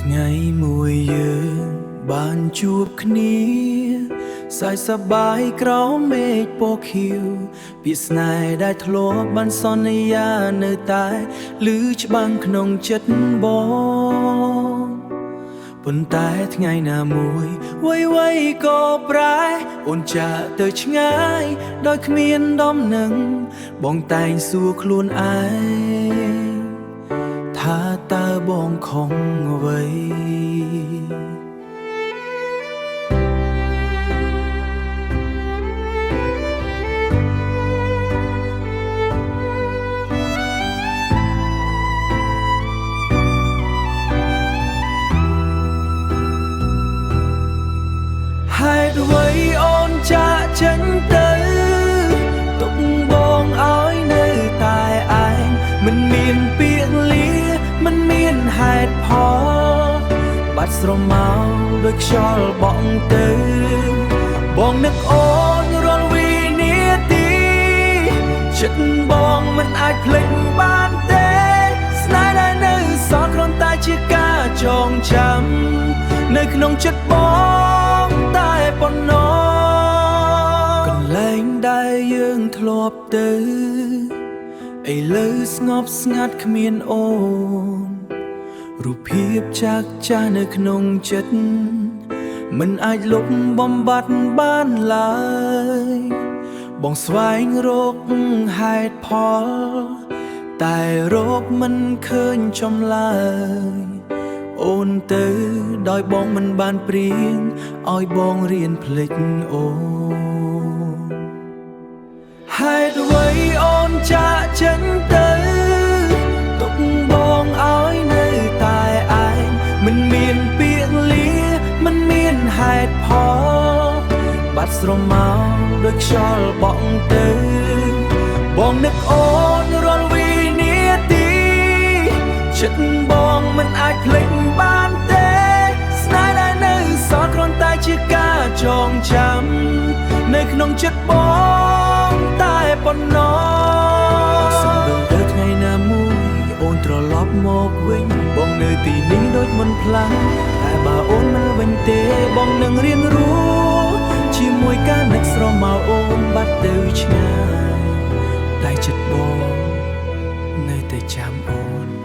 ថ្ងៃមួយយើងបានជួបគ្នាសើចសប្បាយក្រោមមេឃពណ៌ខៀវពាក្យស្នេហ៍ដែលធ្លាប់បានសន្យានៅតែឮច្បាំងក្នុងចិត្តបងប៉ុន្តែថ្ងៃណាមួយវ័យក៏ប្រែអូនចាកទៅឆ្ងាយដោយគ្មានដំណឹងបងតែងសួរខ្លួនឯងថាតើបងខំអ្វីហេតុអ្វីអូនចាកចេញទៅទុកបងឲ្យនៅតែឯងមិនមានពាក្យលាមិនមានហេតុផលបាត់ស្រមោលដូចខ្យល់បក់ទៅបងនឹកអូនរាល់វិនាទីចិត្តបងមិនអាចភ្លេចបានទេស្នេហ៍ដែលនៅសល់គ្រាន់តែជាការចងចាំនៅក្នុងចិត្តបងតែប៉ុណ្ណោះកន្លែងដែលយើងធ្លាប់ទៅឥឡូវស្ងប់ស្ងាត់គ្មានអូនរូបភាពចាស់ចាស់នៅក្នុងចិត្តមិនអាចលុបបំបាត់បានឡើយបងស្វែងរកហេតុផលតែរកមិនឃើញចម្លើយអូនទៅដោយបងមិនបានព្រៀងឲ្យបងរៀនភ្លេចអូនហេតុអ្វីអូនចាកចេញទៅទុកបងឲ្យនៅតែឯងមិនមានពាក្យលាមិនមានហេតុផលបាត់ស្រមោលដូចខ្យល់បក់ទៅបងនឹកអូនរាល់វិនាទីចិត្តបងមិនអាចភ្លេចបានទេស្នេហ៍ដែលនៅសល់គ្រាន់តែជាការចងចាំនៅក្នុងចិត្តបងតែប៉ុណ្ណោះសូមដឹងទៅថ្ងៃណាមួយអូនត្រឡប់មកវិញបងនៅទីនេះដូចមុនផ្លាំងតែបើអូនមិនវិញទេបងនឹងរៀនរស់ជាមួយការនឹកស្រមោលអូនបាត់ទៅឆ្ងាយតែចិត្តបងនៅតែចាំអូន